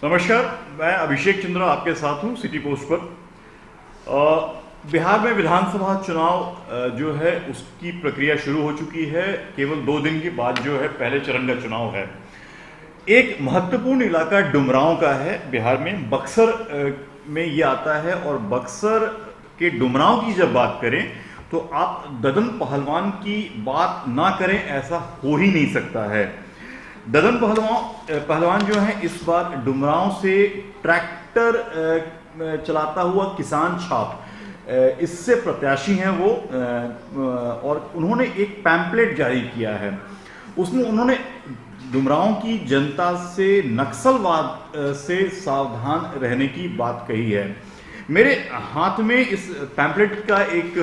नमस्कार, मैं अभिषेक चंद्रा आपके साथ हूँ सिटी पोस्ट पर। बिहार में विधानसभा चुनाव जो है उसकी प्रक्रिया शुरू हो चुकी है। केवल 2 दिन के बाद जो है पहले चरण का चुनाव है। एक महत्वपूर्ण इलाका डुमरांव का है बिहार में, बक्सर में ये आता है। और बक्सर के डुमरांव की जब बात करें तो आप ददन पहलवान की बात ना करें ऐसा हो ही नहीं सकता है। ददन पहलवान जो है इस बार डुमरांव से ट्रैक्टर चलाता हुआ किसान छाप इससे प्रत्याशी हैं वो। और उन्होंने एक पैम्पलेट जारी किया है, उसमें उन्होंने डुमरांव की जनता से नक्सलवाद से सावधान रहने की बात कही है। मेरे हाथ में इस पैम्पलेट का एक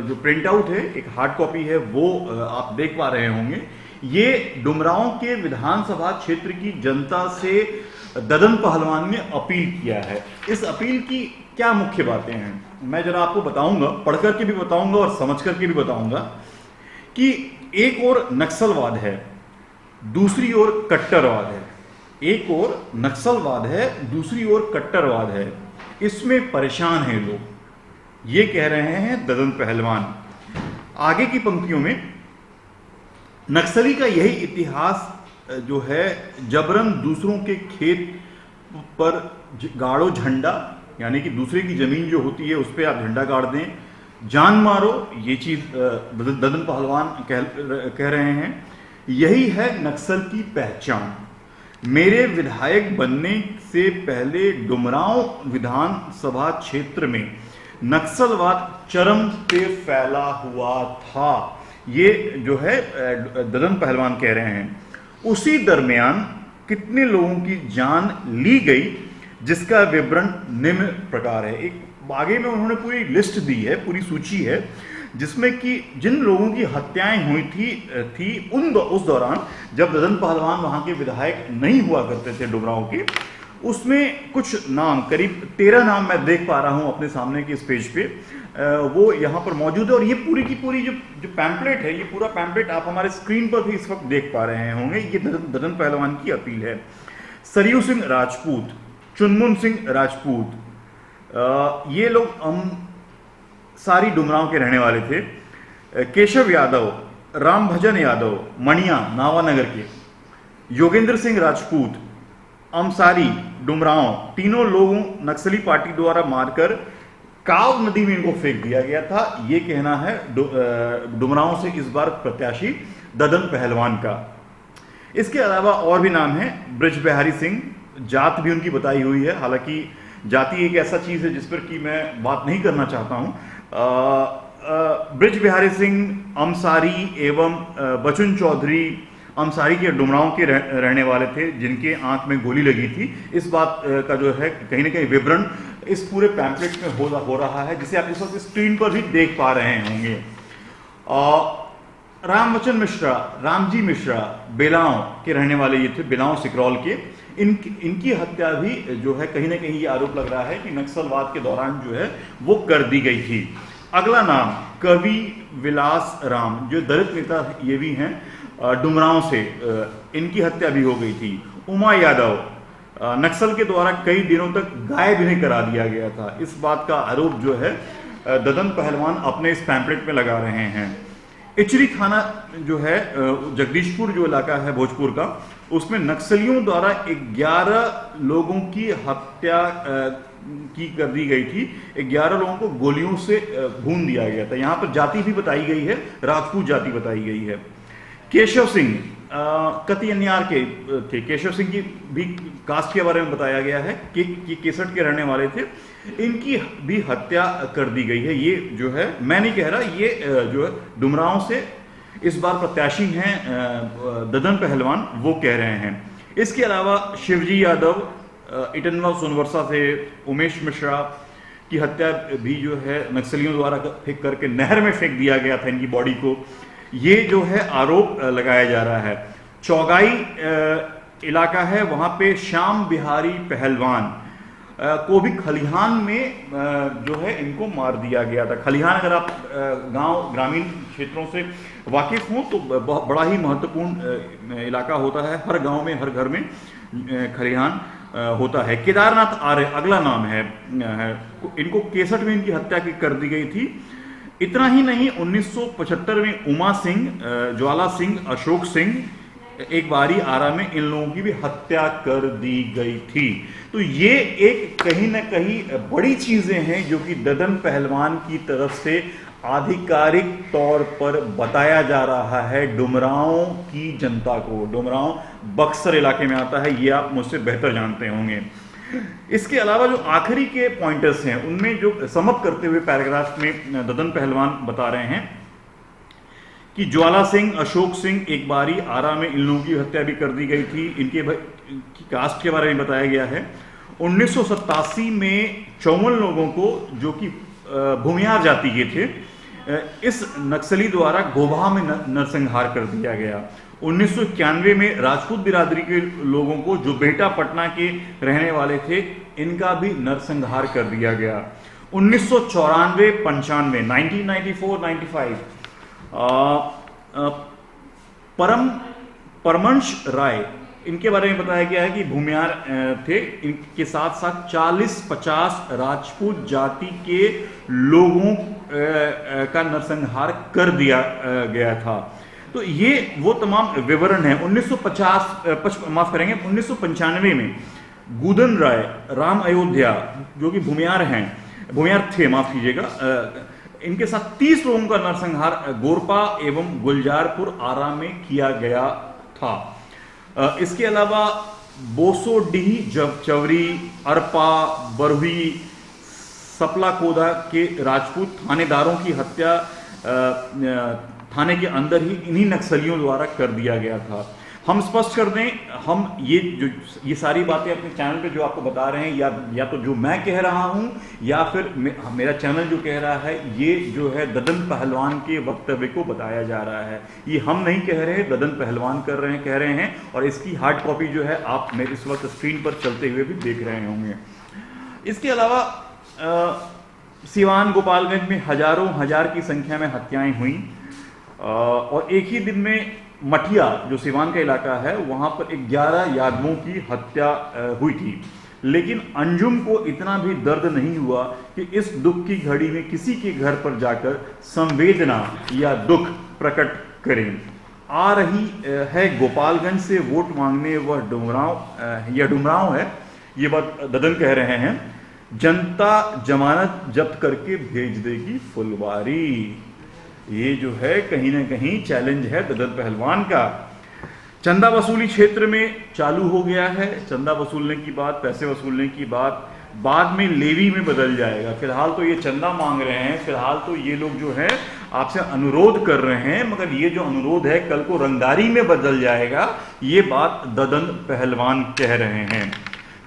जो प्रिंट आउट है, एक हार्ड कॉपी है, वो आप देख पा रहे होंगे। ये डुमरांव के विधानसभा क्षेत्र की जनता से ददन पहलवान ने अपील किया है। इस अपील की क्या मुख्य बातें हैं मैं जरा आपको बताऊंगा, पढ़ करके भी बताऊंगा और समझ करके भी बताऊंगा कि एक ओर नक्सलवाद है, दूसरी ओर कट्टरवाद है। एक ओर नक्सलवाद है, दूसरी ओर कट्टरवाद है। इसमें परेशान हैं लोग, ये कह रहे हैं ददन पहलवान। आगे की पंक्तियों में नक्सली का यही इतिहास जो है, जबरन दूसरों के खेत पर गाड़ो झंडा, यानी कि दूसरे की जमीन जो होती है उस पर आप झंडा गाड़ दें, जान मारो, ये चीज ददन पहलवान कह रहे हैं। यही है नक्सल की पहचान। मेरे विधायक बनने से पहले डुमरांव विधानसभा क्षेत्र में नक्सलवाद चरम पे फैला हुआ था, ये जो है ददन पहलवान कह रहे हैं। उसी दरमियान कितने लोगों की जान ली गई, जिसका विवरण निम्न प्रकार है। एक आगे में उन्होंने पूरी लिस्ट दी है, पूरी सूची है, जिसमें कि जिन लोगों की हत्याएं हुई थी उस दौरान जब ददन पहलवान वहां के विधायक नहीं हुआ करते थे डुमरांव के, उसमें कुछ नाम, करीब 13 नाम मैं देख पा रहा हूं अपने सामने के इस पेज पे, वो यहां पर मौजूद है। और ये पूरी की पूरी जो पैम्पलेट है, ये पूरा पैम्पलेट आप हमारे स्क्रीन पर भी इस वक्त देख पा रहे होंगे। ये ददन पहलवान की अपील है। सरयू सिंह राजपूत, चुनमुन सिंह राजपूत, ये लोग सारी डुमरांव के रहने वाले थे। केशव यादव, राम भजन यादव, मणिया नावानगर के, योगेंद्र सिंह राजपूत, अमसारी डुमरांव, तीनों लोगों नक्सली पार्टी द्वारा मारकर काव नदी में इनको फेंक दिया गया था। ये कहना है डुमरांव से इस बार प्रत्याशी ददन पहलवान का। इसके अलावा और भी नाम है। ब्रिज बिहारी सिंह, जात भी उनकी बताई हुई है, हालांकि जाति एक ऐसा चीज है जिस पर कि मैं बात नहीं करना चाहता हूं। ब्रिज बिहारी सिंह अमसारी एवं बचन चौधरी अमसारी के डुमरांव के रहने वाले थे, जिनके आंख में गोली लगी थी। इस बात का जो है कहीं ना कहीं विवरण इस पूरे पैम्पलेट में हो रहा है, जिसे आप इस वक्त स्क्रीन पर भी देख पा रहे होंगे। रामवचन मिश्रा, रामजी मिश्रा बेलांव के रहने वाले ये थे, बेलांव सिकरौल के। इनकी हत्या भी जो है कहीं ना कहीं ये आरोप लग रहा है कि नक्सलवाद के दौरान जो है वो कर दी गई थी। अगला नाम कवि विलास राम, जो दलित नेता ये भी हैं डुमरांव से, इनकी हत्या भी हो गई थी। उमा यादव, नक्सल के द्वारा कई दिनों तक गायब इन्हें करा दिया गया था। इस बात का आरोप जो है ददन पहलवान अपने इस पैम्पलेट में लगा रहे हैं। इचरी थाना जो है, जगदीशपुर जो इलाका है भोजपुर का, उसमें नक्सलियों द्वारा 11 लोगों की हत्या की कर दी गई थी। 11 लोगों को गोलियों से भून दिया गया था। यहां पर जाति भी बताई गई है, राजपूत जाति बताई गई है। केशव सिंह कतियन्यार के थे। केशव सिंह की भी कास्ट के बारे में बताया गया है कि केसठ के रहने वाले थे। इनकी भी हत्या कर दी गई है। ये जो है, मैं नहीं कह रहा, ये जो है डुमरांव से इस बार प्रत्याशी हैं ददन पहलवान, वो कह रहे हैं। इसके अलावा शिवजी यादव इटनवा सोनवर्षा से, उमेश मिश्रा की हत्या भी जो है नक्सलियों द्वारा फेंक करके नहर में फेंक दिया गया था इनकी बॉडी को, ये जो है आरोप लगाया जा रहा है। चौगाई इलाका है, वहां पे श्याम बिहारी पहलवान को भी खलिहान में जो है इनको मार दिया गया था। खलिहान अगर आप गांव ग्रामीण क्षेत्रों से वाकिफ हों तो बहुत बड़ा ही महत्वपूर्ण इलाका होता है। हर गांव में, हर घर में खलिहान। होता है। केदारनाथ आर्य अगला नाम है। इनको 61 में इनकी हत्या कर दी गई थी। इतना ही नहीं, 1975 में उमा सिंह, ज्वाला सिंह, अशोक सिंह, एक बारी आरा में इन लोगों की भी हत्या कर दी गई थी। तो ये एक कहीं ना कहीं बड़ी चीजें हैं जो कि ददन पहलवान की तरफ से आधिकारिक तौर पर बताया जा रहा है डुमरांव की जनता को। डुमरांव बक्सर इलाके में आता है, ये आप मुझसे बेहतर जानते होंगे। इसके अलावा जो आखिरी के पॉइंटर्स हैं उनमें जो समअप करते हुए पैराग्राफ में ददन पहलवान बता रहे हैं कि ज्वाला सिंह, अशोक सिंह, एक बारी आरा में इन लोगों की हत्या भी कर दी गई थी। इनके कास्ट के बारे में बताया गया है। 1987 में 54 लोगों को, जो कि भूमियार जाति के थे, इस नक्सली द्वारा गोभा में नरसंहार कर दिया गया। 1991 में राजपूत बिरादरी के लोगों को, जो बेहटा पटना के रहने वाले थे, इनका भी नरसंहार कर दिया गया। 1994-95 1994-95 परमंश राय, इनके बारे में बताया गया है कि भूमियार थे। इनके साथ साथ 40-50 राजपूत जाति के लोगों का नरसंहार कर दिया गया था। तो ये वो तमाम विवरण है। 1995 में गुदन राय, राम अयोध्या, जो कि भूमियार थे, माफ कीजिएगा, इनके साथ 30 लोगों का नरसंहार गोरपा एवं गुलजारपुर आरा में किया गया था। इसके अलावा बोसोडीह, चवरी, अरपा, बरहुई, सपलाकोदा के राजपूत थानेदारों की हत्या थाने के अंदर ही इन्हीं नक्सलियों द्वारा कर दिया गया था। हम स्पष्ट कर दें, हम ये सारी बातें अपने चैनल पे जो आपको बता रहे हैं, या तो जो मैं कह रहा हूं या फिर मेरा चैनल जो कह रहा है, ये जो है ददन पहलवान के वक्तव्य को बताया जा रहा है। ये हम नहीं कह रहे, ददन पहलवान कह रहे हैं। और इसकी हार्ड कॉपी जो है आप मेरे इस वक्त स्क्रीन पर चलते हुए भी देख रहे होंगे। इसके अलावा सिवान, गोपालगंज में हजार की संख्या में हत्याएं हुई। और एक ही दिन में मठिया, जो सिवान का इलाका है, वहां पर 11 यादवों की हत्या हुई थी। लेकिन अंजुम को इतना भी दर्द नहीं हुआ कि इस दुख की घड़ी में किसी के घर पर जाकर संवेदना या दुख प्रकट करें। आ रही है गोपालगंज से वोट मांगने वह डुमरांव है, ये बात ददन कह रहे हैं। जनता जमानत जब्त करके भेज देगी फुलवारी। ये जो है कहीं ना कहीं चैलेंज है ददन पहलवान का। चंदा वसूली क्षेत्र में चालू हो गया है। चंदा वसूलने की बात, पैसे वसूलने की बात बाद में लेवी में बदल जाएगा। फिलहाल तो ये चंदा मांग रहे हैं, फिलहाल तो ये लोग जो है आपसे अनुरोध कर रहे हैं, मगर ये जो अनुरोध है कल को रंगदारी में बदल जाएगा। ये बात ददन पहलवान कह रहे हैं।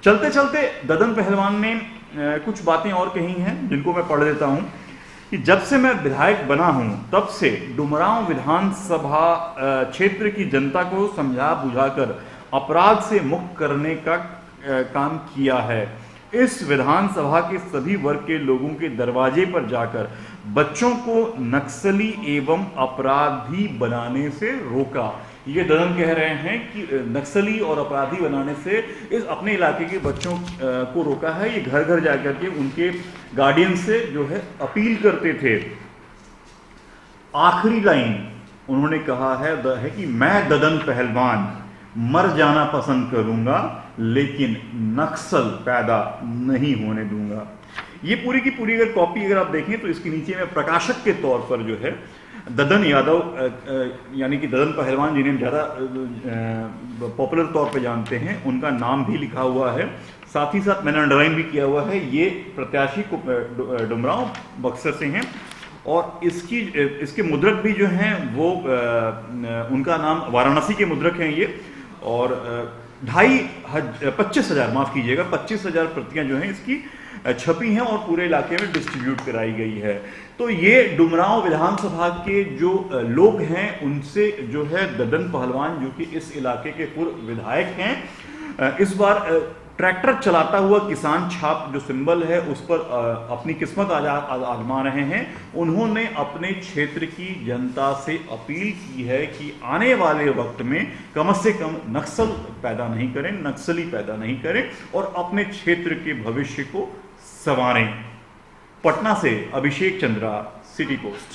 चलते चलते ददन पहलवान ने कुछ बातें और कही हैं जिनको मैं पढ़ देता हूं कि जब से मैं विधायक बना हूं तब से डुमरांव विधानसभा क्षेत्र की जनता को समझा बुझाकर अपराध से मुक्त करने का काम किया है। इस विधानसभा के सभी वर्ग के लोगों के दरवाजे पर जाकर बच्चों को नक्सली एवं अपराधी बनाने से रोका। ये ददन कह रहे हैं कि नक्सली और अपराधी बनाने से इस अपने इलाके के बच्चों को रोका है। ये घर घर जाकर के उनके गार्डियन से जो है अपील करते थे। आखिरी लाइन उन्होंने कहा है कि मैं ददन पहलवान मर जाना पसंद करूंगा, लेकिन नक्सल पैदा नहीं होने दूंगा। ये पूरी की पूरी अगर कॉपी अगर आप देखें तो इसके नीचे में प्रकाशक के तौर पर जो है ददन यादव यानी कि ददन पहलवान, जिन्हें ज़्यादा पॉपुलर तौर पे जानते हैं, उनका नाम भी लिखा हुआ है। साथ ही साथ मैंने अंडरलाइन भी किया हुआ है, ये प्रत्याशी डुमरांव बक्सर से हैं। और इसके मुद्रक भी जो हैं वो उनका नाम वाराणसी के मुद्रक हैं ये। और 25,000 माफ कीजिएगा 25,000 प्रतियां जो हैं इसकी छपी हैं और पूरे इलाके में डिस्ट्रीब्यूट कराई गई है। तो ये डुमरांव विधानसभा के जो लोग हैं उनसे जो है ददन पहलवान, जो कि इस इलाके के पूर्व विधायक हैं, इस बार ट्रैक्टर चलाता हुआ किसान छाप जो सिंबल है उस पर अपनी किस्मत आजमा रहे हैं। उन्होंने अपने क्षेत्र की जनता से अपील की है कि आने वाले वक्त में से कम नक्सल पैदा नहीं करें, नक्सली पैदा नहीं करें और अपने क्षेत्र के भविष्य को संवारें। पटना से अभिषेक चंद्रा, सिटी पोस्ट।